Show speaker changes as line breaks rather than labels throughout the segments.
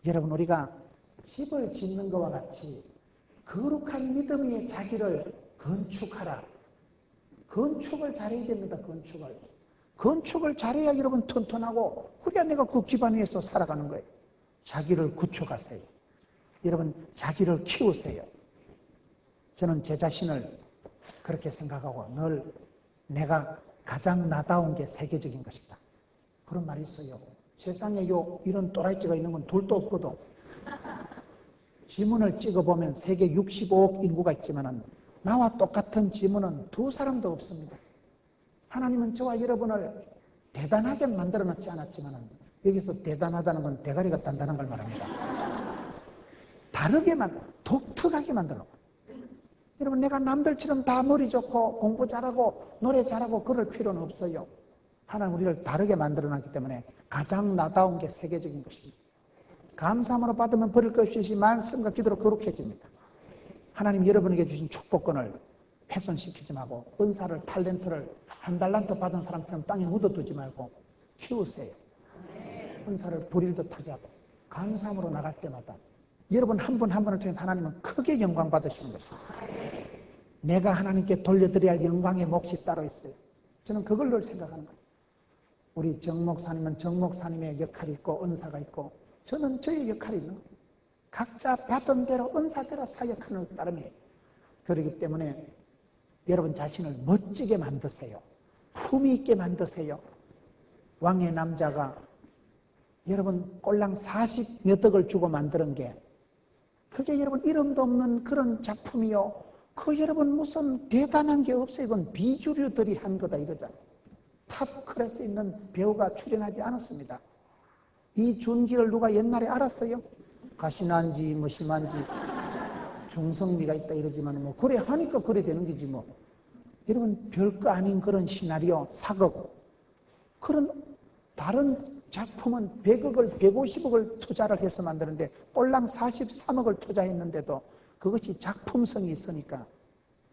여러분, 우리가 집을 짓는 것과 같이 거룩한 믿음 위에 자기를 건축하라. 건축을 잘해야 됩니다. 건축을 잘해야 여러분 튼튼하고, 그래야 내가 그 기반 위에서 살아가는 거예요. 자기를 구축하세요. 여러분, 자기를 키우세요. 저는 제 자신을 그렇게 생각하고 늘 내가 가장 나다운 게 세계적인 것이다. 그런 말이 있어요. 세상에 이런 또라이끼가 있는 건 둘도 없거든. 지문을 찍어보면 세계 65억 인구가 있지만 나와 똑같은 지문은 두 사람도 없습니다. 하나님은 저와 여러분을 대단하게 만들어 놓지 않았지만, 여기서 대단하다는 건 대가리가 단단한 걸 말합니다. 다르게 독특하게 만들어 놓고. 여러분, 내가 남들처럼 다 머리 좋고 공부 잘하고 노래 잘하고 그럴 필요는 없어요. 하나님 우리를 다르게 만들어 놨기 때문에 가장 나다운 게 세계적인 것입니다. 감사함으로 받으면 버릴 것이 없이 말씀과 기도로 거룩해집니다. 하나님 여러분에게 주신 축복권을 훼손시키지 말고, 은사를, 탤런트를 한 달란트 받은 사람처럼 땅에 묻어두지 말고 키우세요. 은사를 부릴듯 하게 하고, 감사함으로 나갈 때마다 여러분 한 분 한 분을 통해서 하나님은 크게 영광 받으시는 것입니다. 내가 하나님께 돌려드려야 할 영광의 몫이 따로 있어요. 저는 그걸 늘 생각하는 거예요. 우리 정 목사님은 정 목사님의 역할이 있고 은사가 있고, 저는 저의 역할이 있는 거예요. 각자 받은 대로 은사대로 사역하는 따름이에요. 그렇기 때문에 여러분 자신을 멋지게 만드세요. 품위 있게 만드세요. 왕의 남자가 여러분 꼴랑 40몇 억을 주고 만드는 게, 그게 여러분 이름도 없는 그런 작품이요, 그 여러분 무슨 대단한 게 없어요. 이건 비주류들이 한 거다 이러잖아요. 탑 클래스에 있는 배우가 출연하지 않았습니다. 이 준기를 누가 옛날에 알았어요? 가시난지 뭐 심한지 중성미가 있다 이러지만 뭐 그래 하니까 그래 되는 거지 뭐. 여러분 별거 아닌 그런 시나리오, 사극, 그런 다른 작품은 100억을 150억을 투자를 해서 만드는데 꼴랑 43억을 투자했는데도 그것이 작품성이 있으니까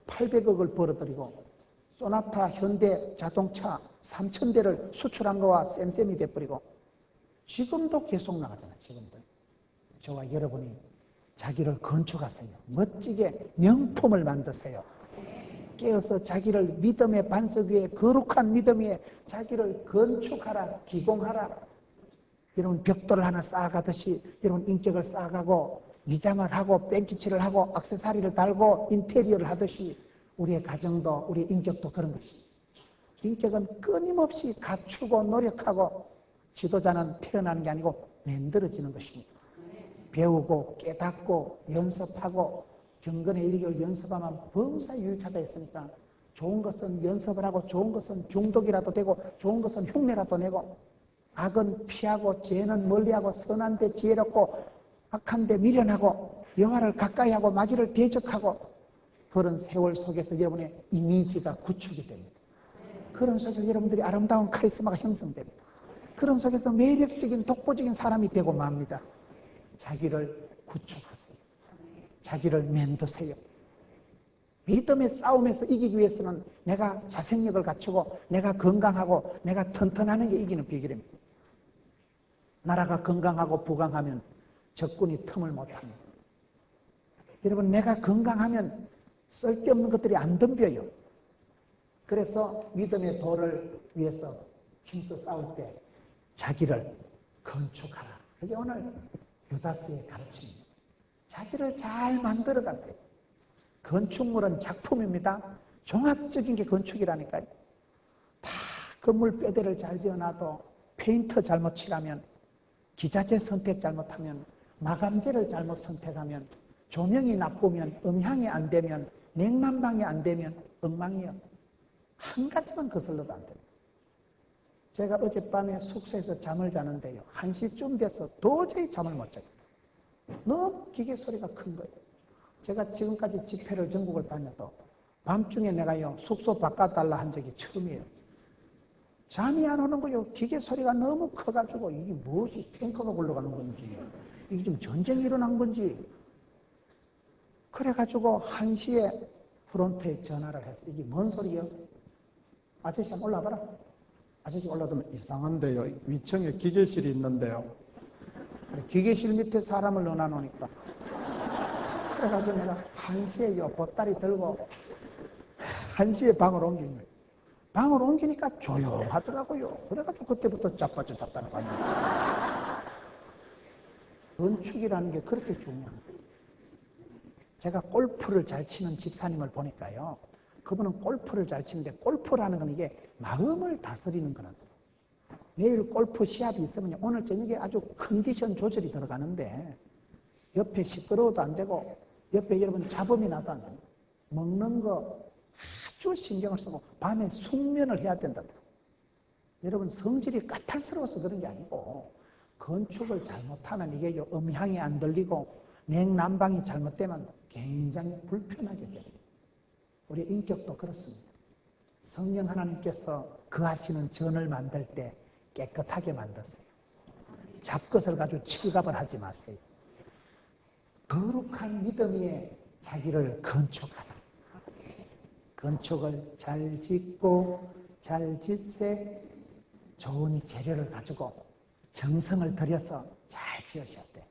800억을 벌어들이고, 소나타 현대 자동차 3000대를 수출한 거와 쌤쌤이 돼버리고 지금도 계속 나가잖아요. 지금도. 저와 여러분이 자기를 건축하세요. 멋지게 명품을 만드세요. 깨어서 자기를 믿음의 반석 위에, 거룩한 믿음 위에 자기를 건축하라, 기공하라. 여러분 벽돌을 하나 쌓아가듯이 여러분 인격을 쌓아가고 미장을 하고 뺑기칠을 하고 액세서리를 달고 인테리어를 하듯이 우리의 가정도 우리의 인격도 그런 것이죠. 인격은 끊임없이 갖추고 노력하고, 지도자는 태어나는 게 아니고 만들어지는 것입니다. 배우고 깨닫고 연습하고 경건에 이르기를 연습하면 범사 유익하다 했으니까, 좋은 것은 연습을 하고 좋은 것은 중독이라도 되고 좋은 것은 흉내라도 내고, 악은 피하고 죄는 멀리하고 선한 데 지혜롭고 악한 데 미련하고 영화를 가까이 하고 마귀를 대적하고, 그런 세월 속에서 여러분의 이미지가 구축이 됩니다. 그런 속에서 여러분들이 아름다운 카리스마가 형성됩니다. 그런 속에서 매력적인 독보적인 사람이 되고 맙니다. 자기를 구축하세요. 자기를 만드세요. 믿음의 싸움에서 이기기 위해서는 내가 자생력을 갖추고 내가 건강하고 내가 튼튼하는 게 이기는 비결입니다. 나라가 건강하고 부강하면 적군이 틈을 못합니다. 여러분, 내가 건강하면 쓸데없는 것들이 안 덤벼요. 그래서 믿음의 도를 위해서 힘써 싸울 때 자기를 건축하라. 그게 오늘 유다스의 가르침입니다. 자기를 잘 만들어 가세요. 건축물은 작품입니다. 종합적인 게 건축이라니까요. 다 건물 뼈대를 잘 지어놔도 페인터 잘못 칠하면, 기자재 선택 잘못하면, 마감재를 잘못 선택하면, 조명이 나쁘면, 음향이 안 되면, 냉난방이 안 되면 엉망이요. 한 가지만 거슬러도 안 됩니다. 제가 어젯밤에 숙소에서 잠을 자는데요, 1시쯤 돼서 도저히 잠을 못 자요. 너무 기계 소리가 큰 거예요. 제가 지금까지 집회를 전국을 다녀도 밤중에 내가요 숙소 바꿔달라 한 적이 처음이에요. 잠이 안 오는 거예요. 기계 소리가 너무 커가지고 이게 무엇이 탱커가 굴러가는 건지, 이게 좀 전쟁이 일어난 건지. 그래가지고 1시에 프론트에 전화를 했어요. 이게 뭔 소리예요? 아저씨 한번 올라가라. 아저씨 올라오면 이상한데요. 위층에 기계실이 있는데요. 기계실 밑에 사람을 넣어놓으니까. 그래가지고 내가 1시에 보따리 들고 1시에 방을 옮긴 거예요. 방을 옮기니까 조용하더라고요. 그래가지고 그때부터 자빠져 잤다는 거 아니에요. 건축이라는 게 그렇게 중요한 거예요. 제가 골프를 잘 치는 집사님을 보니까요. 그분은 골프를 잘 치는데 골프라는 건 이게 마음을 다스리는 거는 내일 골프 시합이 있으면 오늘 저녁에 아주 컨디션 조절이 들어가는데 옆에 시끄러워도 안 되고 옆에 여러분 잡음이 나도 안 돼요. 먹는 거 아주 신경을 쓰고 밤에 숙면을 해야 된다. 여러분 성질이 까탈스러워서 그런 게 아니고 건축을 잘못하면 이게 음향이 안 들리고 냉난방이 잘못되면 굉장히 불편하게 돼요. 우리 인격도 그렇습니다. 성령 하나님께서 거하시는 전을 만들 때 깨끗하게 만드세요. 잡것을 가지고 칠갑을 하지 마세요. 거룩한 믿음 위에 자기를 건축하라. 건축을 잘 짓고 잘 짓세 좋은 재료를 가지고 정성을 들여서 잘 지으셔야 돼.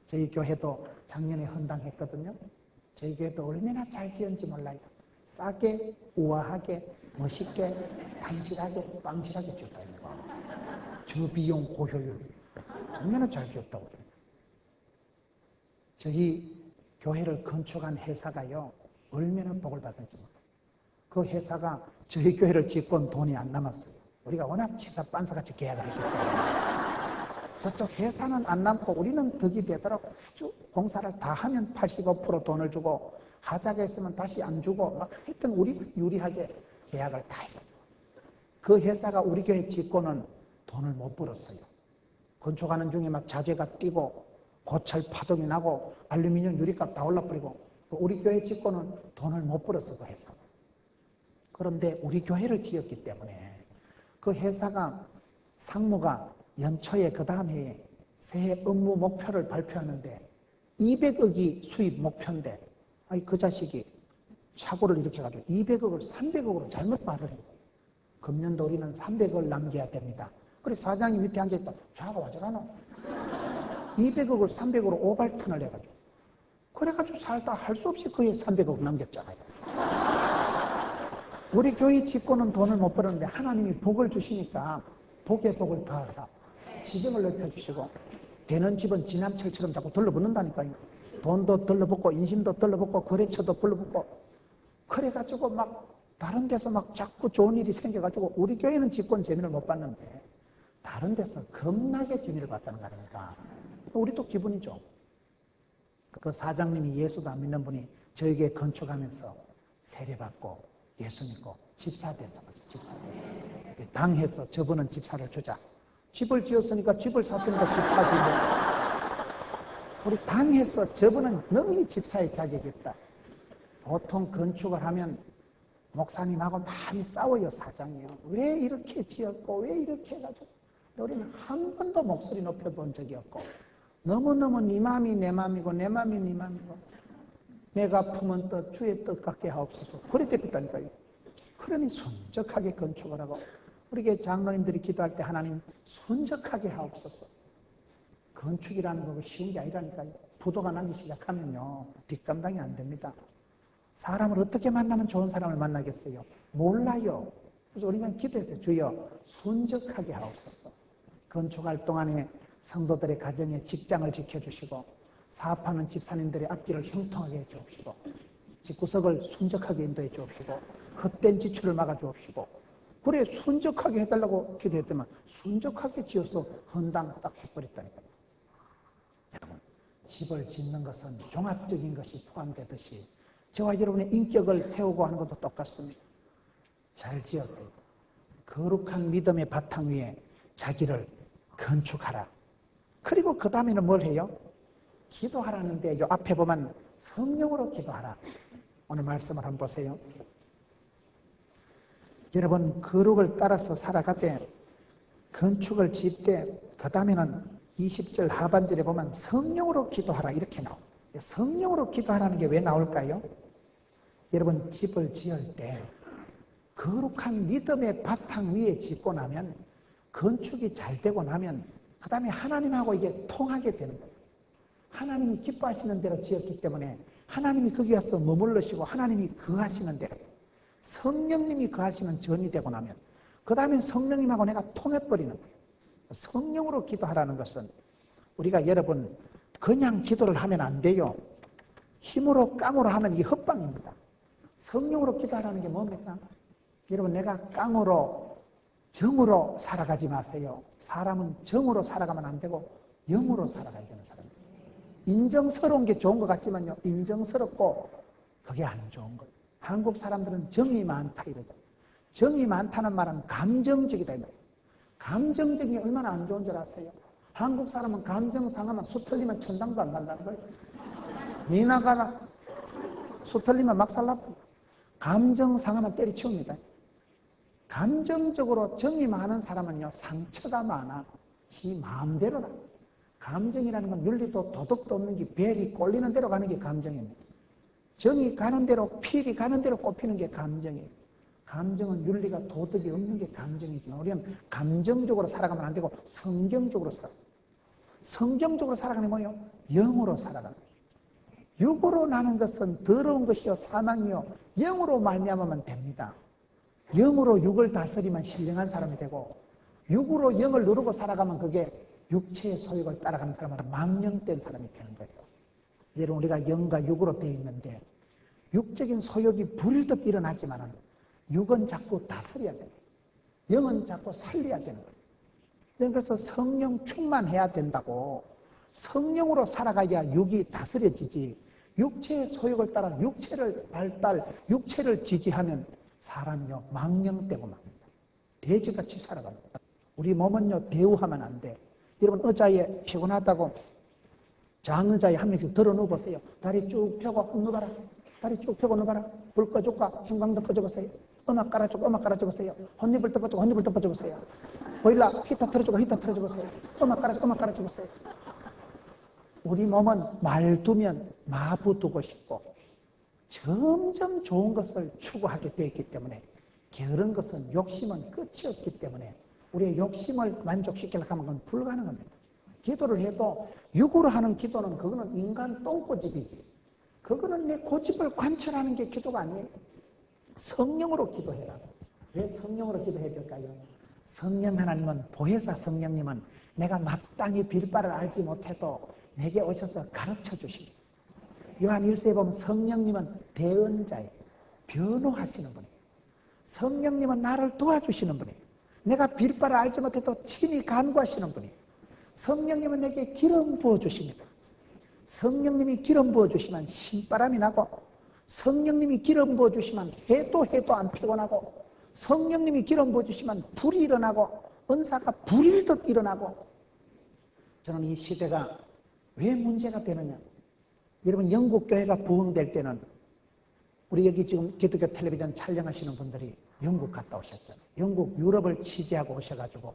저희 교회도 작년에 헌당했거든요. 저희 교회도 얼마나 잘 지은지 몰라요. 싸게, 우아하게, 멋있게, 단실하게, 빵실하게 지었다는 거. 저비용 고효율. 얼마나 잘 지었다고. 저희 교회를 건축한 회사가요, 얼마나 복을 받은지 몰라요. 그 회사가 저희 교회를 짓고는 돈이 안 남았어요. 우리가 워낙 치사 빤사같이 계약을 했기 때문에. 저쪽 회사는 안 남고 우리는 덕이 되더라고. 쭉 공사를 다 하면 85% 돈을 주고 하자가 있으면 다시 안 주고 막 하여튼 우리 유리하게 계약을 다 해요. 그 회사가 우리 교회 짓고는 돈을 못 벌었어요. 건축하는 중에 막 자재가 뛰고 고철 파동이 나고 알루미늄 유리값 다 올라버리고 우리 교회 짓고는 돈을 못 벌었어. 그 회사. 그런데 우리 교회를 지었기 때문에 그 회사가 상무가 연초에 그 다음 해에 새해 업무 목표를 발표하는데 200억이 수입 목표인데 아니 그 자식이 착오를 이렇게 가지고 200억을 300억으로 잘못 말을 해요. 금년도 우리는 300억을 남겨야 됩니다. 그래 사장이 밑에 앉아있다. 자가 와저라노. 200억을 300억으로 오발턴을 해가지고 그래가지고 살다 할 수 없이 그에 300억 남겼잖아요. 우리 교회 짓고는 돈을 못 벌었는데 하나님이 복을 주시니까 복의 복을 더하사 지정을 넓혀주시고 되는 집은 지남철처럼 자꾸 들러붙는다니까요. 돈도 들러붙고 인심도 들러붙고 거래처도 들러붙고 그래가지고 막 다른 데서 막 자꾸 좋은 일이 생겨가지고 우리 교회는 집권 재미를 못 봤는데 다른 데서 겁나게 재미를 봤다는 거 아닙니까? 우리도 기분이죠. 그 사장님이 예수도 안 믿는 분이 저에게 건축하면서 세례받고 예수 믿고 집사 돼서 당해서 저분은 집사를 주자. 집을 지었으니까 집을 샀으니까 집사지 뭐. 우리 당해서 저분은 능히 집사의 자격이 있다. 보통 건축을 하면 목사님하고 많이 싸워요. 사장이요. 왜 이렇게 지었고 왜 이렇게 해가지고 우리는 한 번도 목소리 높여본 적이 없고 너무너무 네 맘이 내 맘이고 내 맘이 네 맘이고 내가 품은 뜻 주의 뜻 같게 하옵소서. 그렇게 됐다니까요. 그러니 순적하게 건축을 하고 우리 교회 장로님들이 기도할 때 하나님 순적하게 하옵소서. 건축이라는 거 쉬운 게 아니라니까요. 부도가 나기 시작하면요 뒷감당이 안 됩니다. 사람을 어떻게 만나면 좋은 사람을 만나겠어요? 몰라요. 그래서 우리가 기도했어요. 주여 순적하게 하옵소서. 건축할 동안에 성도들의 가정에 직장을 지켜주시고 사업하는 집사님들의 앞길을 형통하게 해주옵시고 집구석을 순적하게 인도해 주옵시고 헛된 지출을 막아 주옵시고 그래 순적하게 해달라고 기도했더만 순적하게 지어서 헌당 딱 해버렸다니까요. 여러분 집을 짓는 것은 종합적인 것이 포함되듯이 저와 여러분의 인격을 세우고 하는 것도 똑같습니다. 잘 지었어요. 거룩한 믿음의 바탕 위에 자기를 건축하라. 그리고 그 다음에는 뭘 해요? 기도하라는데 요 앞에 보면 성령으로 기도하라. 오늘 말씀을 한번 보세요. 여러분 거룩을 따라서 살아가되 건축을 짓되 그 다음에는 20절 하반절에 보면 성령으로 기도하라 이렇게 나와요. 성령으로 기도하라는 게 왜 나올까요? 여러분 집을 지을 때 거룩한 믿음의 바탕 위에 짓고 나면 건축이 잘 되고 나면 그 다음에 하나님하고 이게 통하게 되는 거예요. 하나님이 기뻐하시는 대로 지었기 때문에 하나님이 거기 와서 머물러시고 하나님이 거하시는 대로 성령님이 거하시는 전이 되고 나면 그 다음에 성령님하고 내가 통해버리는 거예요. 성령으로 기도하라는 것은 우리가 여러분 그냥 기도를 하면 안 돼요. 힘으로 깡으로 하면 이게 헛방입니다. 성령으로 기도하라는 게 뭡니까? 여러분 내가 깡으로 정으로 살아가지 마세요. 사람은 정으로 살아가면 안 되고 영으로 살아가야 되는 사람입니다. 인정스러운 게 좋은 것 같지만요. 인정스럽고 그게 안 좋은 거예요. 한국 사람들은 정이 많다 이러죠. 정이 많다는 말은 감정적이다 이 말이에요. 감정적인 게 얼마나 안 좋은 줄 아세요? 한국 사람은 감정 상하면 수 틀리면 천당도 안 간다는 거예요. 미나가나 수 틀리면 막 살라고. 감정 상하면 때리치웁니다. 감정적으로 정이 많은 사람은요 상처가 많아. 지 마음대로다. 감정이라는 건 윤리도 도덕도 없는 게 벨이 꼴리는 대로 가는 게 감정입니다. 정이 가는 대로 필이 가는 대로 꼽히는 게 감정이에요. 감정은 윤리가 도덕이 없는 게 감정이지만 우리는 감정적으로 살아가면 안 되고 성경적으로 살아가요. 성경적으로 살아가는 게 뭐예요? 영으로 살아가는 거예요. 육으로 나는 것은 더러운 것이요 사망이요 영으로 말미암으면 됩니다. 영으로 육을 다스리면 신령한 사람이 되고 육으로 영을 누르고 살아가면 그게 육체의 소욕을 따라가는 사람은 망령된 사람이 되는 거예요. 여러분 우리가 영과 육으로 되어 있는데 육적인 소욕이 부릴듯 일어나지만 육은 자꾸 다스려야 돼요. 영은 자꾸 살려야 되는 거예요. 그래서 성령 충만해야 된다고. 성령으로 살아가야 육이 다스려지지. 육체의 소욕을 따라 육체를 발달, 육체를 지지하면 사람이요 망령되고 맙니다. 돼지같이 살아갑니다. 우리 몸은요 대우하면 안 돼. 여러분 의자에 피곤하다고 장의자에 한 명씩 들어 누워보세요. 다리 쭉 펴고 누워봐라. 다리 쭉 펴고 누워봐라. 불 꺼줄까? 형광등 꺼줘보세요. 음악 깔아주고 음악 깔아줘보세요. 혼입을 덮어주고 혼입을 덮어줘보세요. 보일러 히터 틀어주고 히터 틀어줘보세요. 음악 깔아주고 음악 깔아줘보세요. 우리 몸은 말두면 마부두고 싶고 점점 좋은 것을 추구하게 되어 있기 때문에 게으른 것은 욕심은 끝이 없기 때문에 우리의 욕심을 만족시키려고 하면 그건 불가능합니다. 기도를 해도 육으로 하는 기도는 그거는 인간 똥꼬집이지. 그거는 내 고집을 관철하는 게 기도가 아니에요. 성령으로 기도해라. 왜 성령으로 기도해야 될까요? 성령 하나님은 보혜사 성령님은 내가 마땅히 빌 바를 알지 못해도 내게 오셔서 가르쳐 주십니다. 요한 1서에 보면 성령님은 대언자예요. 변호하시는 분이에요. 성령님은 나를 도와주시는 분이에요. 내가 빌 바를 알지 못해도 친히 간구하시는 분이에요. 성령님은 내게 기름 부어주십니다. 성령님이 기름 부어주시면 신바람이 나고 성령님이 기름 부어주시면 해도 안 피곤하고 성령님이 기름 부어주시면 불이 일어나고 은사가 불일 듯 일어나고. 저는 이 시대가 왜 문제가 되느냐. 여러분 영국 교회가 부흥될 때는 우리 여기 지금 기독교 텔레비전 촬영하시는 분들이 영국 갔다 오셨잖아요. 영국 유럽을 취재하고 오셔가지고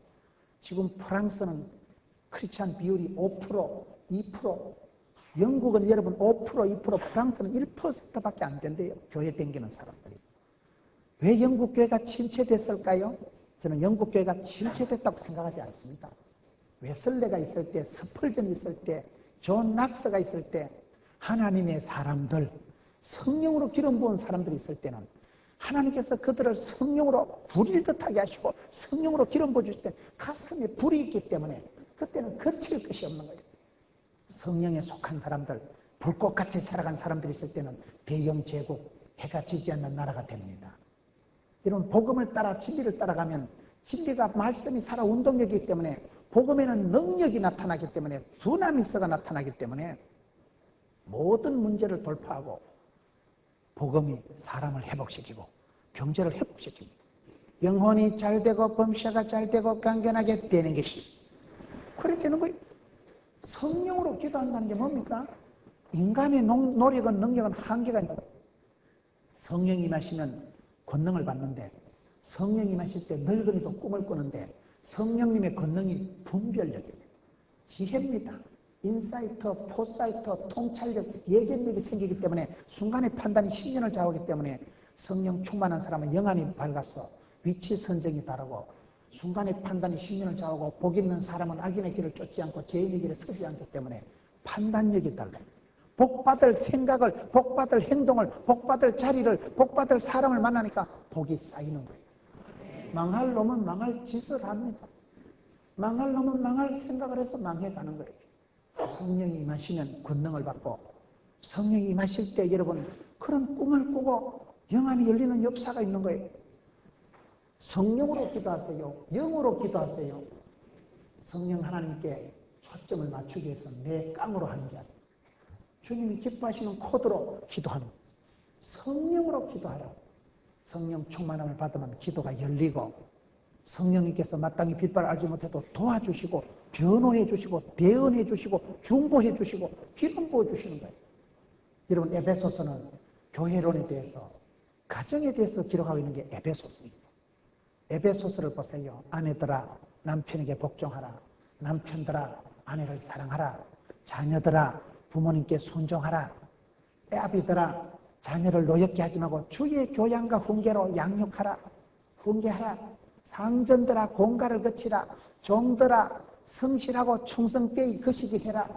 지금 프랑스는 크리스찬 비율이 5%, 2%, 영국은 여러분 5%, 2%, 프랑스는 1%밖에 안 된대요. 교회 댕기는 사람들이. 왜 영국 교회가 침체됐을까요? 저는 영국 교회가 침체됐다고 생각하지 않습니다. 웨슬레가 있을 때, 스펄전이 있을 때, 존 낙스가 있을 때 하나님의 사람들, 성령으로 기름 부은 사람들이 있을 때는 하나님께서 그들을 성령으로 불일 듯하게 하시고 성령으로 기름 부어주실 때 가슴에 불이 있기 때문에 그때는 거칠 것이 없는 거예요. 성령에 속한 사람들, 불꽃같이 살아간 사람들이 있을 때는 대영 제국, 해가 지지 않는 나라가 됩니다. 여러분 복음을 따라 진리를 따라가면 진리가 말씀이 살아 운동력이기 때문에 복음에는 능력이 나타나기 때문에 두나미스가 나타나기 때문에 모든 문제를 돌파하고 복음이 사람을 회복시키고 경제를 회복시킵니다. 영혼이 잘되고 범사가 잘되고 강건하게 되는 것이 그렇게 되는 거예요. 성령으로 기도한다는 게 뭡니까? 인간의 노력은 능력은 한계가 있는 거예요. 성령이 마시면 권능을 받는데 성령이 마실 때 늙은이도 꿈을 꾸는데 성령님의 권능이 분별력입니다. 지혜입니다. 인사이터, 포사이터, 통찰력, 예견력이 생기기 때문에 순간의 판단이 10년을 좌우하기 때문에 성령 충만한 사람은 영안이 밝아서 위치 선정이 다르고 순간의 판단이 신념을 좌우하고 복 있는 사람은 악인의 길을 쫓지 않고 죄인의 길에 서지 않기 때문에 판단력이 달라요. 복받을 생각을, 복받을 행동을, 복받을 자리를, 복받을 사람을 만나니까 복이 쌓이는 거예요. 망할 놈은 망할 짓을 합니다. 망할 놈은 망할 생각을 해서 망해가는 거예요. 성령이 임하시면 권능을 받고, 성령이 임하실 때 여러분 그런 꿈을 꾸고 영안이 열리는 역사가 있는 거예요. 성령으로 기도하세요. 영으로 기도하세요. 성령 하나님께 초점을 맞추기 위해서 내 깡으로 하는 게 아니에요. 주님이 기뻐하시는 코드로 기도하는 거예요. 성령으로 기도하라. 성령 충만함을 받으면 기도가 열리고, 성령님께서 마땅히 빛발을 알지 못해도 도와주시고, 변호해 주시고, 대언해 주시고, 중보해 주시고, 기름 부어 주시는 거예요. 여러분, 에베소서는 교회론에 대해서, 가정에 대해서 기록하고 있는 게 에베소서입니다. 에베소서를 보세요. 아내들아 남편에게 복종하라. 남편들아 아내를 사랑하라. 자녀들아 부모님께 순종하라. 아비들아 자녀를 노엽게 하지 말고 주의 교양과 훈계로 양육하라. 훈계하라. 상전들아 공가를 거치라. 종들아 성실하고 충성되이 거시기 해라.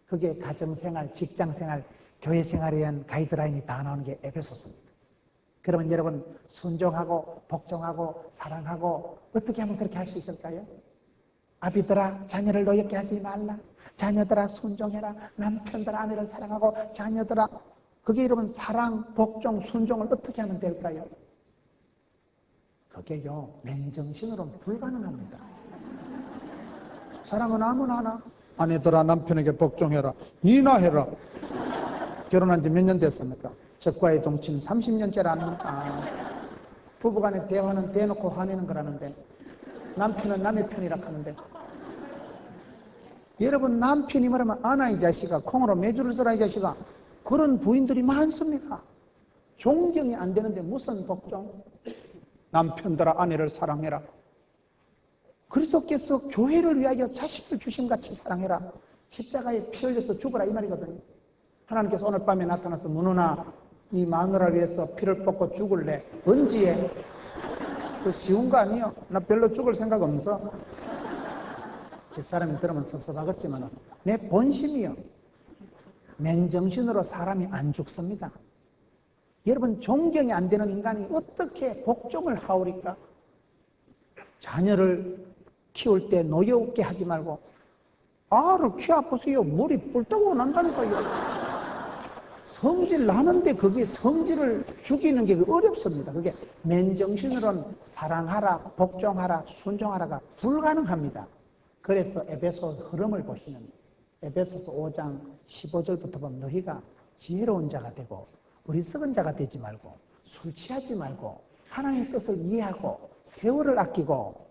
그게 가정생활, 직장생활, 교회생활에 대한 가이드라인이 다 나오는 게 에베소서입니다. 그러면 여러분 순종하고 복종하고 사랑하고 어떻게 하면 그렇게 할 수 있을까요? 아비들아 자녀를 노엽게 하지 말라. 자녀들아 순종해라. 남편들아 아내를 사랑하고 자녀들아, 그게 여러분 사랑, 복종, 순종을 어떻게 하면 될까요? 그게요 맨정신으로는 불가능합니다. 사랑은 아무나 하나. 아내들아 남편에게 복종해라. 니나 해라. 결혼한 지 몇 년 됐습니까? 적과의 동침 30년째라는 부부간의 대화는 대놓고 화내는 거라는데, 남편은 남의 편이라 하는데, 여러분 남편이 말하면 아나 이 자식아, 콩으로 매주를 써라 이 자식아, 그런 부인들이 많습니다. 존경이 안 되는데 무슨 복종? 남편들아 아내를 사랑해라. 그리스도께서 교회를 위하여 자식을 주심같이 사랑해라. 십자가에 피 흘려서 죽어라 이 말이거든요. 하나님께서 오늘 밤에 나타나서 문우나 이 마누라를 위해서 피를 뽑고 죽을래. 언제? 그 쉬운 거 아니에요. 나 별로 죽을 생각 없어. 집사람이 들으면 섭섭하겠지만 내 본심이요. 맨정신으로 사람이 안 죽습니다. 여러분 존경이 안 되는 인간이 어떻게 복종을 하오리까? 자녀를 키울 때 노여우게 하지 말고, 아를 키 아프세요. 머리 뿔떡 난다니까요. 성질 나는데 그게 성질을 죽이는 게 어렵습니다. 그게 맨정신으로는 사랑하라, 복종하라, 순종하라가 불가능합니다. 그래서 에베소 흐름을 보시면 에베소서 5장 15절부터 보면 너희가 지혜로운 자가 되고 어리석은 자가 되지 말고 술 취하지 말고 하나님의 뜻을 이해하고 세월을 아끼고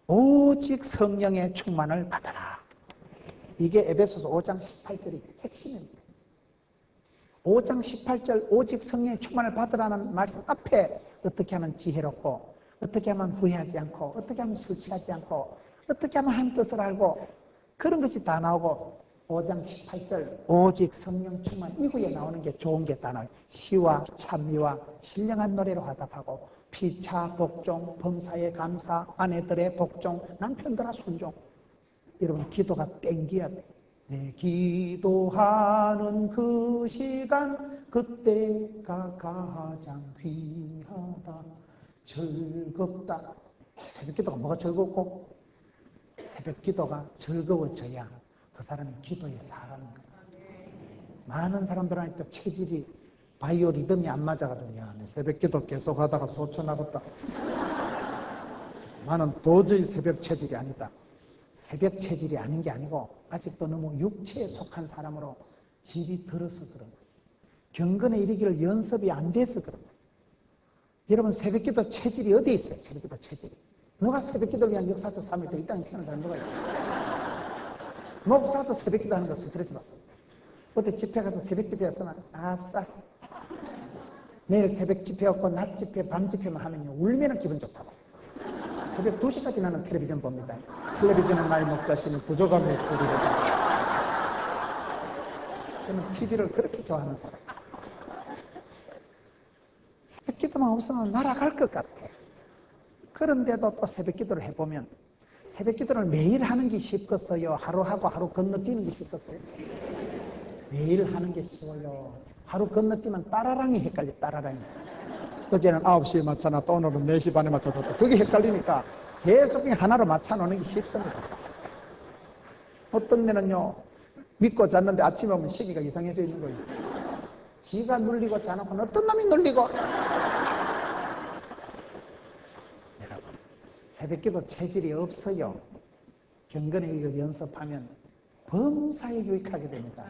오직 성령의 충만을 받아라. 이게 에베소서 5장 18절이 핵심입니다. 5장 18절 오직 성령의 충만을 받으라는 말씀 앞에 어떻게 하면 지혜롭고, 어떻게 하면 후회하지 않고, 어떻게 하면 술 취하지 않고, 어떻게 하면 한 뜻을 알고, 그런 것이 다 나오고, 5장 18절 오직 성령 충만 이후에 나오는 게 좋은 게 다 나와요. 시와 찬미와 신령한 노래로 화답하고, 피차 복종, 범사에 감사, 아내들의 복종, 남편들아 순종. 여러분 기도가 땡겨야 돼요. 내 기도하는 그 시간 그때가 가장 귀하다. 즐겁다. 새벽 기도가 뭐가 즐겁고? 새벽 기도가 즐거워져야 그 사람이 기도의 사람입니다. 많은 사람들한테 체질이 바이오 리듬이 안 맞아가지고 야, 내 새벽 기도 계속 하다가 소천하겠다. 나는 도저히 새벽 체질이 아니다. 새벽 체질이 아닌 게 아니고 아직도 너무 육체에 속한 사람으로 질이 들어서 그런 거예요. 경건에 이르기를 연습이 안 돼서 그런 거예요. 여러분 새벽기도 체질이 어디에 있어요? 새벽기도 체질이. 누가 새벽기도를 위한 역사적 삶을 이 땅에 태어난 사람 누가 있어요? 목사도 새벽기도 하는 거 스트레스 받았어요. 그때 집회 가서 새벽 집회였으면 아싸. 내일 새벽 집회 없고 낮 집회, 밤 집회만 하면요 울면은 기분 좋다고. 새벽 2시까지 나는 텔레비전 봅니다. 텔레비전은 나의 목자신이 부족함의 줄이로다. 저는 TV를 그렇게 좋아하는 사람. 새벽 기도만 없으면 날아갈 것 같아. 그런데도 또 새벽 기도를 해보면 새벽 기도를 매일 하는 게 쉽겠어요? 하루 하고 하루 건너뛰는 게 쉽겠어요? 매일 하는 게 쉬워요. 하루 건너뛰면 따라랑이 헷갈려, 따라랑이. 어제는 9시에 맞춰놨다, 오늘은 4시 반에 맞춰놨다. 그게 헷갈리니까 계속 하나로 맞춰놓는 게 쉽습니다. 어떤 데는요, 믿고 잤는데 아침에 오면 시기가 이상해져 있는 거예요. 지가 눌리고 자놓고 어떤 놈이 눌리고. 여러분, 새벽기도 체질이 없어요. 경건의 이거 연습하면 범사에 유익하게 됩니다.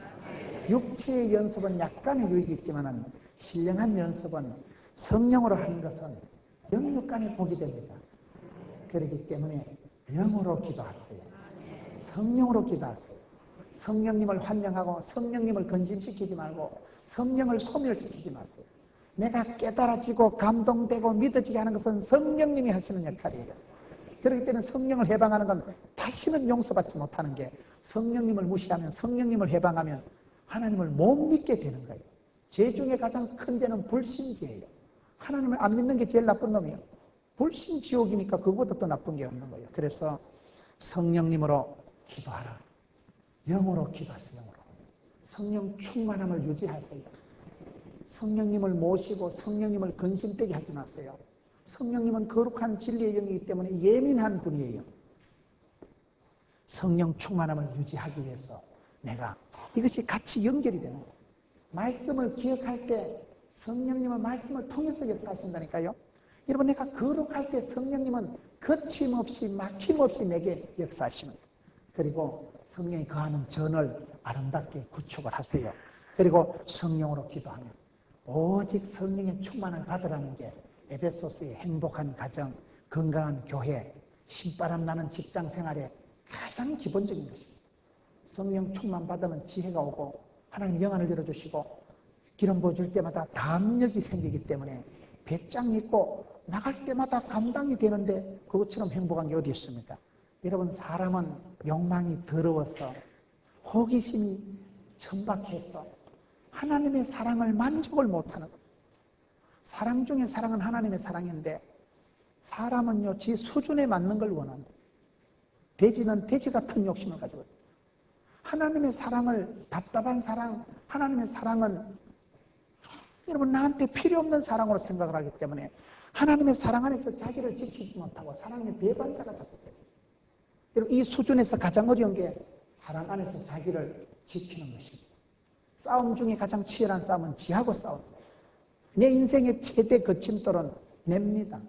육체의 연습은 약간의 유익이 있지만 신령한 연습은 성령으로 하는 것은 영육간에 복이 됩니다. 그렇기 때문에 영으로 기도하세요. 성령으로 기도하세요. 성령님을 환영하고 성령님을 근심시키지 말고 성령을 소멸시키지 마세요. 내가 깨달아지고 감동되고 믿어지게 하는 것은 성령님이 하시는 역할이에요. 그렇기 때문에 성령을 해방하는 건 다시는 용서받지 못하는 게, 성령님을 무시하면, 성령님을 해방하면 하나님을 못 믿게 되는 거예요. 죄 중에 가장 큰 죄는 불신죄예요. 하나님을 안 믿는 게 제일 나쁜 놈이에요. 불신지옥이니까 그거보다 더 나쁜 게 없는 거예요. 그래서 성령님으로 기도하라. 영으로 기도하세요. 영으로. 성령 충만함을 유지하세요. 성령님을 모시고 성령님을 근심되게 하지 마세요. 성령님은 거룩한 진리의 영이기 때문에 예민한 분이에요. 성령 충만함을 유지하기 위해서 내가 이것이 같이 연결이 되는 거예요. 말씀을 기억할 때 성령님은 말씀을 통해서 역사하신다니까요. 여러분, 내가 거룩할 때 성령님은 거침없이 막힘없이 내게 역사하시는 거예요. 그리고 성령이 거하는 전을 아름답게 구축을 하세요. 그리고 성령으로 기도하면 오직 성령의 충만을 받으라는 게 에베소서의 행복한 가정, 건강한 교회, 신바람 나는 직장 생활의 가장 기본적인 것입니다. 성령 충만 받으면 지혜가 오고 하나님 영안을 열어주시고 기름 부어줄 때마다 담력이 생기기 때문에 배짱이 있고 나갈 때마다 감당이 되는데 그것처럼 행복한 게 어디 있습니까? 여러분, 사람은 욕망이 더러워서 호기심이 천박해서 하나님의 사랑을 만족을 못하는 거예요. 사랑 중에 사랑은 하나님의 사랑인데 사람은요, 지 수준에 맞는 걸 원합니다. 돼지는 돼지 같은 욕심을 가지고 있어요. 하나님의 사랑을, 답답한 사랑, 하나님의 사랑은 여러분 나한테 필요 없는 사랑으로 생각을 하기 때문에 하나님의 사랑 안에서 자기를 지키지 못하고 사랑의 배반자가 되기 때문에, 여러분 이 수준에서 가장 어려운 게 사랑 안에서 자기를 지키는 것입니다. 싸움 중에 가장 치열한 싸움은 지하고 싸웁니다. 내 인생의 최대 거침돌은 냅니다.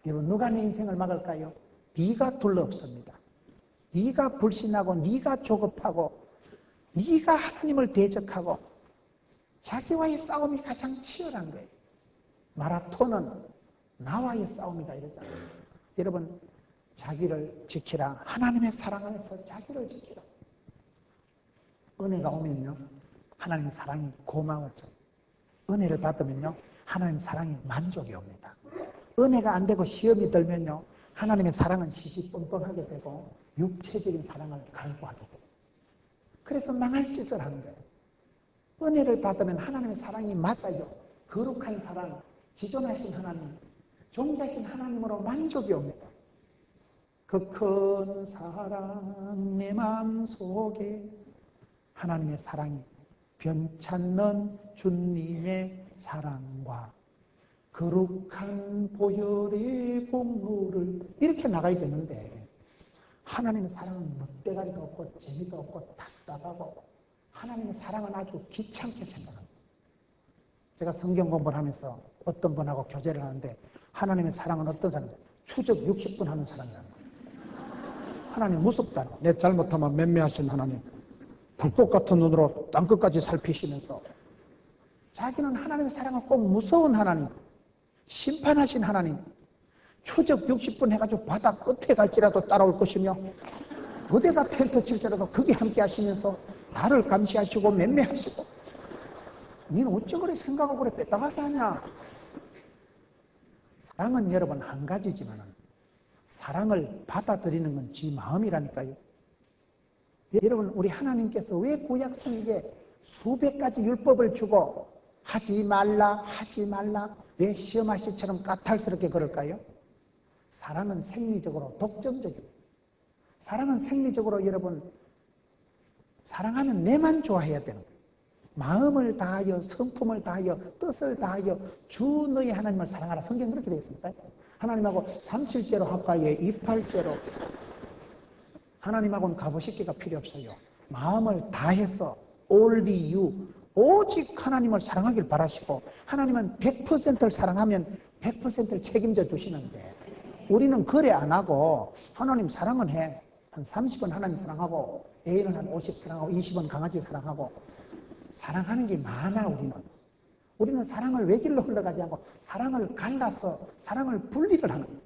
여러분, 누가 내 인생을 막을까요? 네가 둘러없습니다. 네가 불신하고 네가 조급하고 네가 하나님을 대적하고 자기와의 싸움이 가장 치열한 거예요. 마라톤은 나와의 싸움이다 이러잖아요. 여러분, 자기를 지키라. 하나님의 사랑 안에서 자기를 지키라. 은혜가 오면요, 하나님의 사랑이 고마워져. 은혜를 받으면요, 하나님의 사랑이 만족이 옵니다. 은혜가 안 되고 시험이 들면요, 하나님의 사랑은 시시뻔뻔하게 되고 육체적인 사랑을 갈구하게 돼요. 그래서 망할 짓을 하는 거예요. 은혜를 받으면 하나님의 사랑이 맞아요. 거룩한 사랑, 지존하신 하나님, 존귀하신 하나님으로 만족이 옵니다. 그 큰 사랑 내 마음속에 하나님의 사랑이 변찮는 주님의 사랑과 거룩한 보혈의 공로를 이렇게 나가야 되는데 하나님의 사랑은 멋대가리가 없고 재미가 없고 답답하고 하나님의 사랑은 아주 귀찮게 생각합니다. 제가 성경 공부를 하면서 어떤 분하고 교제를 하는데 하나님의 사랑은 어떤 사람이에요? 추적 60분 하는 사람이라는 거예요. 하나님 무섭다. 내 잘못하면 맴매하신 하나님. 불꽃 같은 눈으로 땅끝까지 살피시면서 자기는 하나님의 사랑은 꼭 무서운 하나님, 심판하신 하나님, 추적 60분 해가지고 바다 끝에 갈지라도 따라올 것이며 어디가 텐트 칠지라도 거기 함께 하시면서 나를 감시하시고 맴매하시고 너는 어째 그래 생각하고 그래 뺐다가게 하냐. 사랑은 여러분 한 가지지만 사랑을 받아들이는 건 지 마음이라니까요. 여러분, 우리 하나님께서 왜 구약성에게 수백 가지 율법을 주고 하지 말라 왜 시험하시처럼 까탈스럽게 그럴까요? 사랑은 생리적으로 독점적입니다. 사랑은 생리적으로 여러분, 사랑하면 내만 좋아해야 되는 거예요. 마음을 다하여, 성품을 다하여, 뜻을 다하여 주 너희 하나님을 사랑하라. 성경 그렇게 되어 있습니다. 하나님하고 3,7제로 합하여 2,8제로 하나님하고는 가보시기가 필요 없어요. 마음을 다해서 only you, 오직 하나님을 사랑하길 바라시고 하나님은 100%를 사랑하면 100%를 책임져 주시는데 우리는 그래 안 하고 하나님 사랑은 해. 한 30은 하나님 사랑하고 애인은 한 50 사랑하고 20은 강아지 사랑하고 사랑하는 게 많아. 우리는 사랑을 외길로 흘러가지 않고 사랑을 갈라서 사랑을 분리를 하는 거예요.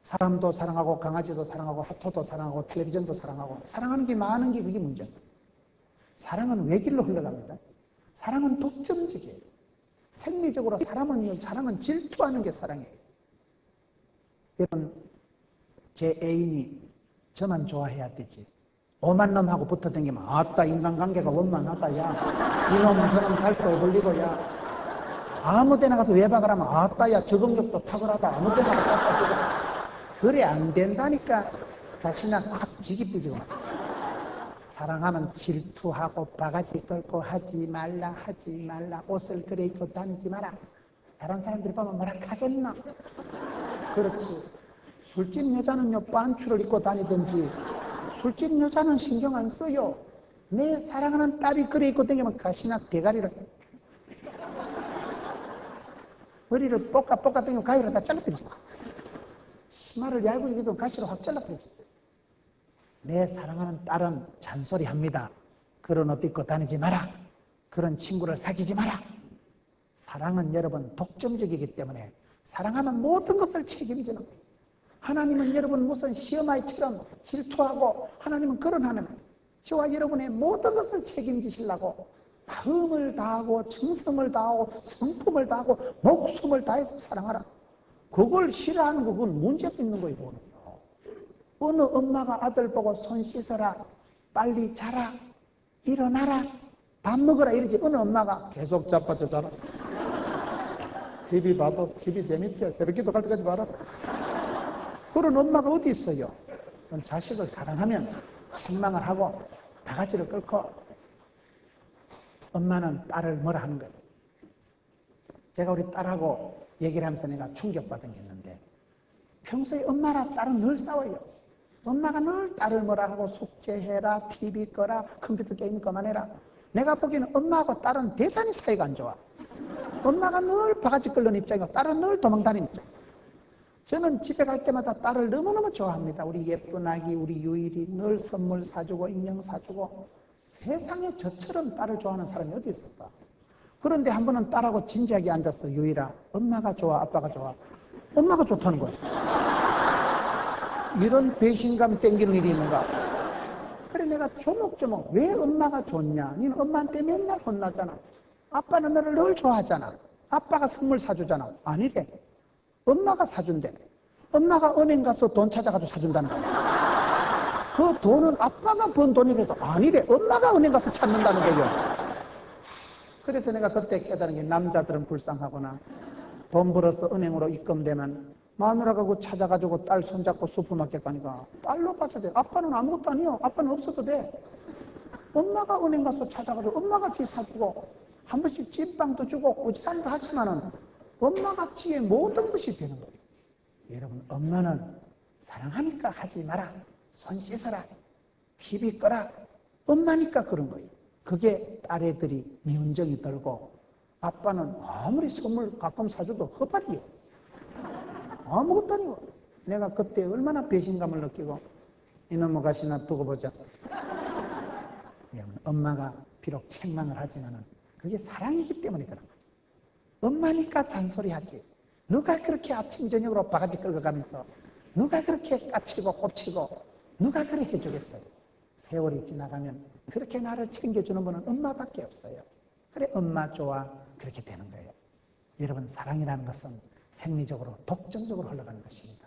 사람도 사랑하고 강아지도 사랑하고 하토도 사랑하고 텔레비전도 사랑하고 사랑하는 게 많은 게 그게 문제입니다. 사랑은 외길로 흘러갑니다. 사랑은 독점적이에요. 생리적으로 사랑은 질투하는 게 사랑이에요. 여러분, 제 애인이 저만 좋아해야 되지. 오만 놈하고 붙어 다니면 아따 인간관계가 원만하다 야. 이놈 저놈 잘 떠벌리고 야. 아무 데나 가서 외박을 하면 아따 야 적응력도 탁월하다. 아무 데나 가서 그래 안 된다니까. 가시나 꽉 지기 삐지고 사랑하면 질투하고 바가지 끌고 하지 말라. 옷을 그래 입고 다니지 마라. 다른 사람들이 보면 뭐라 하겠나. 그렇지. 술집 여자는요 반추를 입고 다니든지 술집 여자는 신경 안 써요. 내 사랑하는 딸이 그래 입고 다니면 가시나 대가리를 머리를 볶아 다니면 가위로 다 잘라버리죠. 치마를 얇고 입어도 가시로 확 잘라버리죠. 내 사랑하는 딸은 잔소리합니다. 그런 옷 입고 다니지 마라. 그런 친구를 사귀지 마라. 사랑은 여러분 독점적이기 때문에 사랑하면 모든 것을 책임지는 거예요. 하나님은 여러분 무슨 시어머니처럼 질투하고 하나님은 그런 하나님. 저와 여러분의 모든 것을 책임지시려고 마음을 다하고 정성을 다하고 성품을 다하고 목숨을 다해서 사랑하라. 그걸 싫어하는 거 그건 문제가 있는 거예요. 어느 엄마가 아들 보고 손 씻어라, 빨리 자라, 일어나라, 밥 먹어라 이러지 어느 엄마가 계속 자빠져 자라. TV 봐도 TV 재밌지? 새벽기도 갈 때까지 봐라. 그런 엄마가 어디 있어요? 자식을 사랑하면 책망을 하고 바가지를 끌고 엄마는 딸을 뭐라 하는 거예요. 제가 우리 딸하고 얘기를 하면서 내가 충격받은 게 있는데 평소에 엄마랑 딸은 늘 싸워요. 엄마가 늘 딸을 뭐라 하고 숙제해라, TV 꺼라, 컴퓨터 게임 그만해라. 내가 보기에는 엄마하고 딸은 대단히 사이가 안 좋아. 엄마가 늘 바가지 끓는 입장이고 딸은 늘 도망다닙니다. 저는 집에 갈 때마다 딸을 너무너무 좋아합니다. 우리 예쁜 아기, 우리 유일이 늘 선물 사주고 인형 사주고 세상에 저처럼 딸을 좋아하는 사람이 어디 있을까? 그런데 한 번은 딸하고 진지하게 앉았어. 유일아, 엄마가 좋아, 아빠가 좋아? 엄마가 좋다는 거야. 이런 배신감 땡기는 일이 있는가? 그래 내가 조목조목 왜 엄마가 좋냐? 너는 엄마한테 맨날 혼나잖아. 아빠는 너를 늘 좋아하잖아. 아빠가 선물 사주잖아. 아니래. 엄마가 사준대. 엄마가 은행 가서 돈 찾아가지고 사준다는 거야. 그 돈은 아빠가 번 돈이라도 아니래. 엄마가 은행 가서 찾는다는 거예요. 그래서 내가 그때 깨달은 게 남자들은 불쌍하구나. 돈 벌어서 은행으로 입금되면 마누라가 그 찾아가지고 딸 손잡고 슈퍼마켓 가니까 딸로 봐서 돼. 아빠는 아무것도 아니요. 아빠는 없어도 돼. 엄마가 은행 가서 찾아가지고 엄마가 지 사주고 한 번씩 찐빵도 주고 꾸지람도 하지만은 엄마같이의 모든 것이 되는 거예요. 여러분, 엄마는 사랑하니까 하지 마라. 손 씻어라. TV 꺼라. 엄마니까 그런 거예요. 그게 딸애들이 미운정이 들고 아빠는 아무리 선물 가끔 사줘도 헛발이요. 아무것도 아니고. 내가 그때 얼마나 배신감을 느끼고 이놈의 가시나 두고 보자. 여러분, 엄마가 비록 책망을 하지만은 그게 사랑이기 때문에 그런 거예요. 엄마니까 잔소리하지. 누가 그렇게 아침 저녁으로 바가지 끌고 가면서 누가 그렇게 까치고 꼽치고 누가 그렇게 해주겠어요. 세월이 지나가면 그렇게 나를 챙겨주는 분은 엄마밖에 없어요. 그래 엄마 좋아 그렇게 되는 거예요. 여러분, 사랑이라는 것은 생리적으로 독점적으로 흘러가는 것입니다.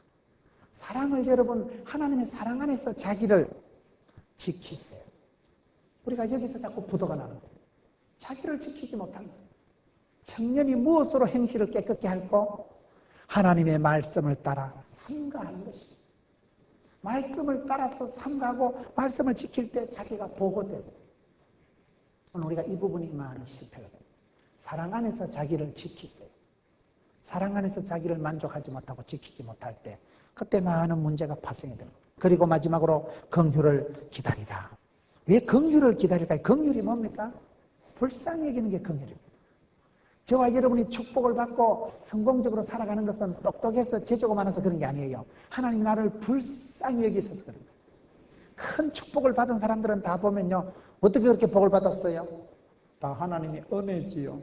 사랑을 여러분 하나님의 사랑 안에서 자기를 지키세요. 우리가 여기서 자꾸 부도가 나는 거예요. 자기를 지키지 못한 거예요. 청년이 무엇으로 행실을 깨끗게 할고 하나님의 말씀을 따라 삼가하는 것입니다. 말씀을 따라서 삼가고 말씀을 지킬 때 자기가 보고되고. 오늘 우리가 이 부분이 많이 실패가 됩니다. 사랑 안에서 자기를 지키세요. 사랑 안에서 자기를 만족하지 못하고 지키지 못할 때 그때 많은 문제가 발생이 됩니다. 그리고 마지막으로 긍휼을 기다리라. 왜 긍휼을 기다릴까요? 긍휼이 뭡니까? 불쌍히 여기는 게 긍휼입니다. 저와 여러분이 축복을 받고 성공적으로 살아가는 것은 똑똑해서 재주가 많아서 그런 게 아니에요. 하나님 나를 불쌍히 여기셔서 그런 거예요. 큰 축복을 받은 사람들은 다 보면요. 어떻게 그렇게 복을 받았어요? 다 하나님의 은혜지요.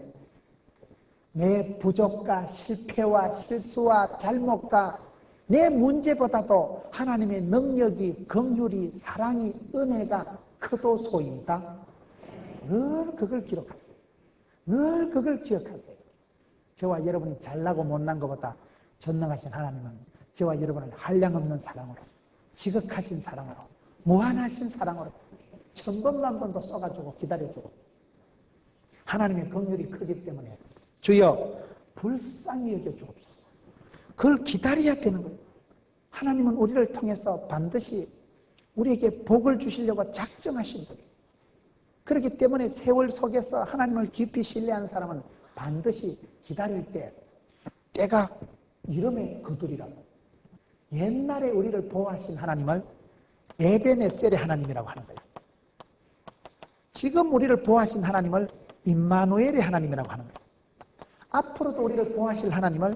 내 부족과 실패와 실수와 잘못과 내 문제보다도 하나님의 능력이, 긍휼이, 사랑이, 은혜가 크도소이다. 늘 그걸 기록하세요. 늘 그걸 기억하세요. 저와 여러분이 잘나고 못난 것보다 전능하신 하나님은 저와 여러분을 한량없는 사랑으로, 지극하신 사랑으로, 무한하신 사랑으로 천번만번도 쏘가지고 기다려주고 하나님의 긍휼이 크기 때문에 주여 불쌍히 여겨주옵소서. 그걸 기다려야 되는 거예요. 하나님은 우리를 통해서 반드시 우리에게 복을 주시려고 작정하신 거예요. 그렇기 때문에 세월 속에서 하나님을 깊이 신뢰하는 사람은 반드시 기다릴 때 때가 이름에 거두리라고. 옛날에 우리를 보호하신 하나님을 에베네셀의 하나님이라고 하는 거예요. 지금 우리를 보호하신 하나님을 임마누엘의 하나님이라고 하는 거예요. 앞으로도 우리를 보호하실 하나님을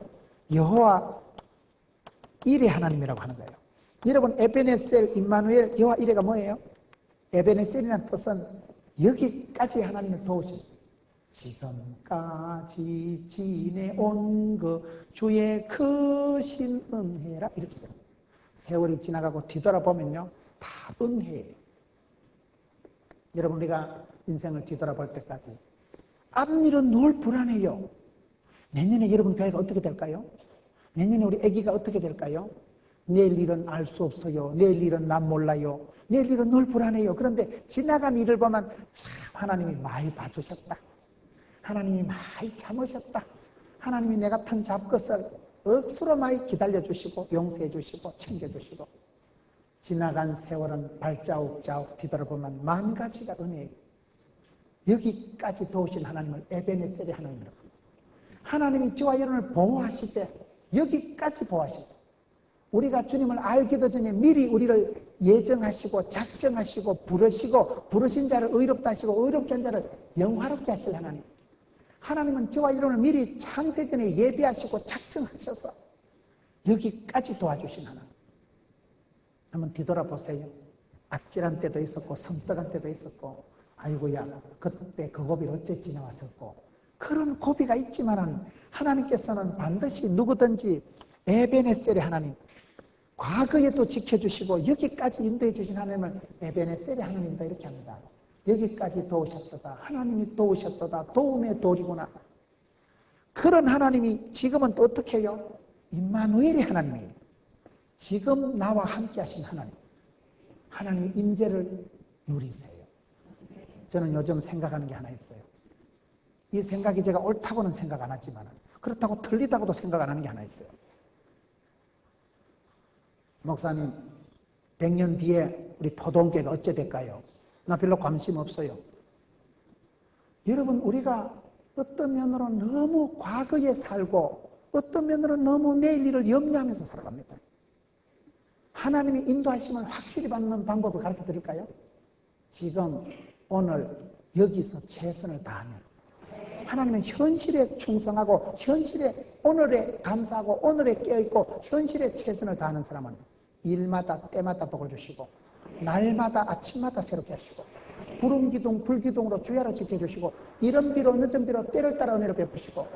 여호와 일의 하나님이라고 하는 거예요. 여러분 에베네셀, 임마누엘, 여호와 일의가 뭐예요? 에베네셀이라는 뜻은 여기까지 하나님을 도우신, 지금까지 지내온 그 주의 크신 은혜라 이렇게 됩니다. 세월이 지나가고 뒤돌아보면요 다 은혜예요. 여러분 우리가 인생을 뒤돌아볼 때까지 앞일은 늘 불안해요. 내년에 여러분 교회가 어떻게 될까요? 내년에 우리 아기가 어떻게 될까요? 내일 일은 알 수 없어요. 내일 일은 난 몰라요. 내일 일은 늘 불안해요. 그런데 지나간 일을 보면 참 하나님이 많이 봐주셨다. 하나님이 많이 참으셨다. 하나님이 내 같은 잡것을 억수로 많이 기다려주시고 용서해주시고 챙겨주시고 지나간 세월은 발자국자국 뒤돌아보면 만 가지가 은혜예요. 여기까지 도우신 하나님을 에베네셀의 하나님이라고 합니다. 하나님이 저와 여러분을 보호하실 때 여기까지 보호하실 때 우리가 주님을 알기도 전에 미리 우리를 예정하시고 작정하시고 부르시고 부르신 자를 의롭다 하시고 의롭게 한 자를 영화롭게 하실 하나님. 하나님은 저와 여러분을 미리 창세전에 예비하시고 작정하셔서 여기까지 도와주신 하나님. 한번 뒤돌아보세요. 아찔한 때도 있었고 성떡한 때도 있었고 아이고야 그때 그 고비 어째 지나왔었고 그런 고비가 있지만 하나님께서는 반드시 누구든지 에베네셀의 하나님, 과거에도 지켜주시고 여기까지 인도해 주신 하나님을 에베네셀의 하나님이다 이렇게 합니다. 여기까지 도우셨도다. 하나님이 도우셨도다. 도움의 돌이구나. 그런 하나님이 지금은 또 어떻게 해요? 임마누엘의 하나님이에요. 지금 나와 함께 하신 하나님. 하나님의 임재를 누리세요. 저는 요즘 생각하는 게 하나 있어요. 이 생각이 제가 옳다고는 생각 안 하지만 그렇다고 틀리다고도 생각 안 하는 게 하나 있어요. 목사님 100년 뒤에 우리 포동교회가 어째 될까요? 나 별로 관심 없어요. 여러분 우리가 어떤 면으로 너무 과거에 살고 어떤 면으로 너무 내일 일을 염려하면서 살아갑니다. 하나님이 인도하심을 확실히 받는 방법을 가르쳐 드릴까요? 지금 오늘 여기서 최선을 다하면 하나님은 현실에 충성하고 현실에 오늘에 감사하고 오늘에 깨어있고 현실에 최선을 다하는 사람은 일마다 때마다 복을 주시고 날마다 아침마다 새롭게 하시고 구름기둥 불기둥으로 주야로 지켜주시고 이른 비로 늦은 비로 때를 따라 은혜를 베푸시고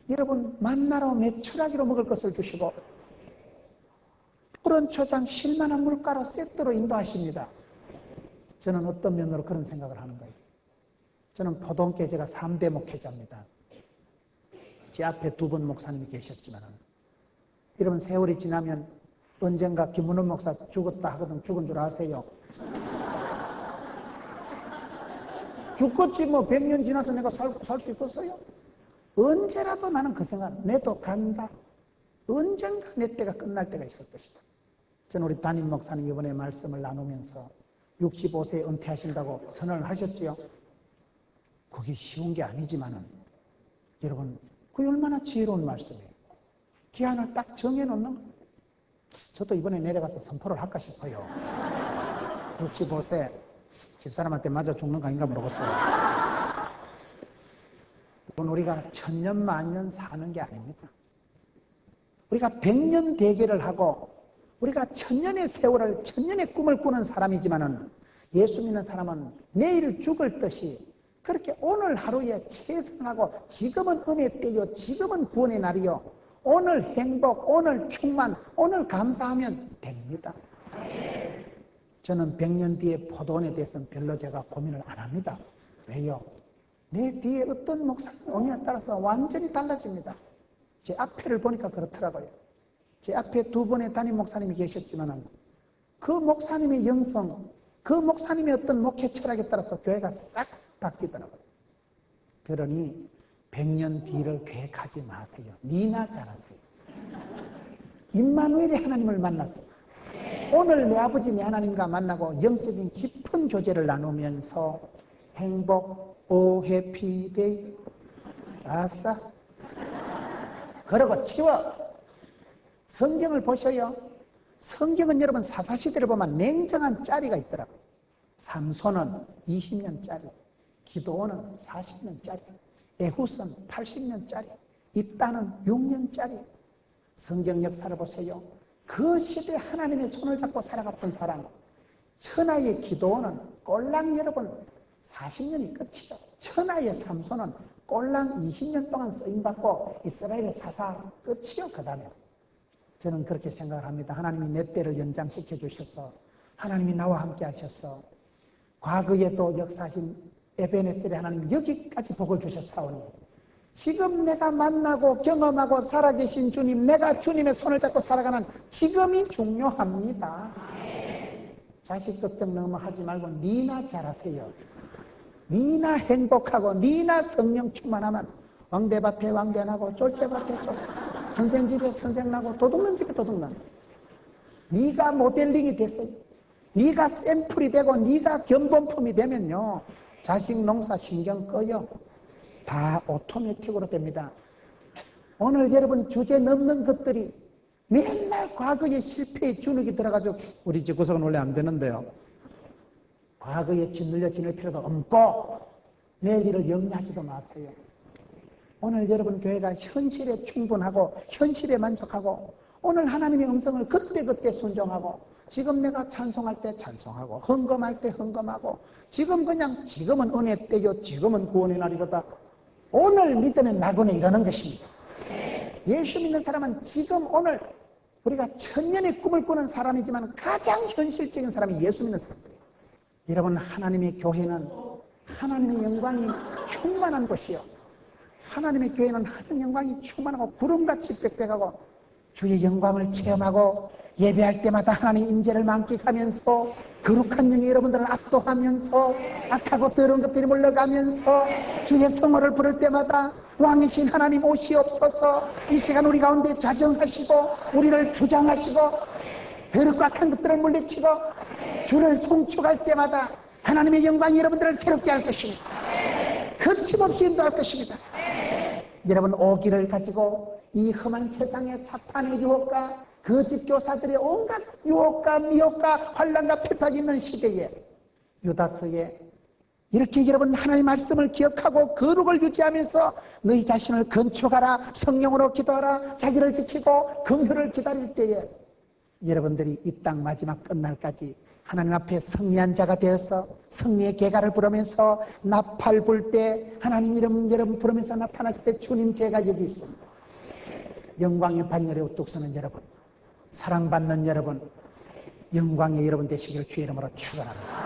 여러분 만나로 매출하기로 먹을 것을 주시고 푸른 초장 실만한 물가로 세트로 인도하십니다. 저는 어떤 면으로 그런 생각을 하는 거예요. 저는 포동교회 제가 3대 목회자입니다. 제 앞에 2분 목사님이 계셨지만 여러분 세월이 지나면 언젠가 김문원 목사 죽었다 하거든. 죽은 줄 아세요? 죽겠지 뭐 100년 지나서 내가 살 수 있겠어요? 언제라도 나는 그 생각 내도 간다. 언젠가 내 때가 끝날 때가 있을 것이다. 저는 우리 담임 목사님 이번에 말씀을 나누면서 65세에 은퇴하신다고 선언을 하셨지요. 그게 쉬운 게 아니지만은 여러분, 그게 얼마나 지혜로운 말씀이에요. 기한을 딱 정해놓는 거. 저도 이번에 내려가서 선포를 할까 싶어요. 65세 집사람한테 맞아 죽는 거 아닌가 모르겠어요. 우리가 천년 만년 사는 게 아닙니다. 우리가 100년 대계를 하고 우리가 천년의 세월을 천년의 꿈을 꾸는 사람이지만은 예수 믿는 사람은 내일 죽을 듯이 그렇게 오늘 하루에 최선하고 지금은 은혜 때요, 지금은 구원의 날이요, 오늘 행복, 오늘 충만, 오늘 감사하면 됩니다. 저는 100년 뒤에 포도원에 대해서는 별로 제가 고민을 안 합니다. 왜요? 내 뒤에 어떤 목사님이 오냐에 따라서 완전히 달라집니다. 제 앞에를 보니까 그렇더라고요. 제 앞에 두 분의 담임 목사님이 계셨지만 그 목사님의 영성, 그 목사님의 어떤 목회 철학에 따라서 교회가 싹 바뀌더라고요. 그러니 100년 뒤를 계획하지 마세요. 니나 잘하세요. 임마누엘의 하나님을 만났어요. 오늘 내 아버지 내 하나님과 만나고 영적인 깊은 교제를 나누면서 행복, 오 해피데이, 아싸. 그러고 치워. 성경을 보셔요. 성경은 여러분 사사시대를 보면 냉정한 짜리가 있더라고요. 삼손은 20년짜리, 기도원은 40년짜리, 에훗은 80년짜리, 입다는 6년짜리. 성경 역사를 보세요. 그 시대에 하나님의 손을 잡고 살아갔던 사람, 천하의 기도원은 꼴랑 여러분 40년이 끝이죠. 천하의 삼손은 꼴랑 20년 동안 쓰임받고 이스라엘의 사사 끝이요. 그 다음에 저는 그렇게 생각을 합니다. 하나님이 내 때를 연장시켜 주셔서 하나님이 나와 함께 하셔서 과거에도 역사하신 에베네셀의 하나님 여기까지 복을 주셨사오니 지금 내가 만나고 경험하고 살아계신 주님, 내가 주님의 손을 잡고 살아가는 지금이 중요합니다. 자식 걱정 너무 하지 말고 니나 잘하세요. 니나 행복하고 니나 성령 충만하면 왕대밭에 왕대나고 쫄대밭에 쫄, 선생 집에 선생나고 도둑놈 집에 도둑놈. 네가 모델링이 됐어요. 네가 샘플이 되고 네가 견본품이 되면요, 자식 농사 신경 꺼요. 다 오토매틱으로 됩니다. 오늘 여러분 주제 넘는 것들이 맨날 과거의 실패에 주눅이 들어가지고 우리 집 구석은 원래 안 되는데요. 과거에 짓눌려 지낼 필요도 없고 내일 일을 염려하지도 마세요. 오늘 여러분 교회가 현실에 충분하고 현실에 만족하고 오늘 하나님의 음성을 그때그때 순종하고 지금 내가 찬송할 때 찬송하고 헌금할 때 헌금하고 지금 그냥 지금은 은혜 때요, 지금은 구원의 날이로다. 오늘 믿으면 나그네 이러는 것입니다. 예수 믿는 사람은 지금 오늘 우리가 천년의 꿈을 꾸는 사람이지만 가장 현실적인 사람이 예수 믿는 사람들이에요. 여러분, 하나님의 교회는 하나님의 영광이 충만한 곳이요, 하나님의 교회는 하나님의 영광이 충만하고 구름같이 빽빽하고 주의 영광을 체험하고 예배할 때마다 하나님의 임재를 만끽하면서 거룩한 영이 여러분들을 압도하면서 악하고 더러운 것들이 물러가면서 주의 성호를 부를 때마다 왕이신 하나님 오시옵소서, 이 시간 우리 가운데 좌정하시고 우리를 주장하시고 더럽고 악한 것들을 물리치고 주를 송축할 때마다 하나님의 영광이 여러분들을 새롭게 할 것입니다. 거침없이 인도할 것입니다. 여러분, 오기를 가지고 이 험한 세상에 사탄의 유혹과 거짓 교사들의 온갖 유혹과 미혹과 환난과 핍박이 있는 시대에 유다서에 이렇게 여러분 하나님의 말씀을 기억하고 거룩을 유지하면서 너희 자신을 건축하라, 성령으로 기도하라, 자기를 지키고 긍휼을 기다릴 때에 여러분들이 이 땅 마지막 끝날까지 하나님 앞에 승리한 자가 되어서 승리의 계가를 부르면서 나팔 불 때 하나님 이름 여러분 부르면서 나타났을 때 주님 제가 여기 있습니다. 영광의 반열에 우뚝 서는 여러분, 사랑받는 여러분, 영광의 여러분 되시기를 주의 이름으로 축원합니다.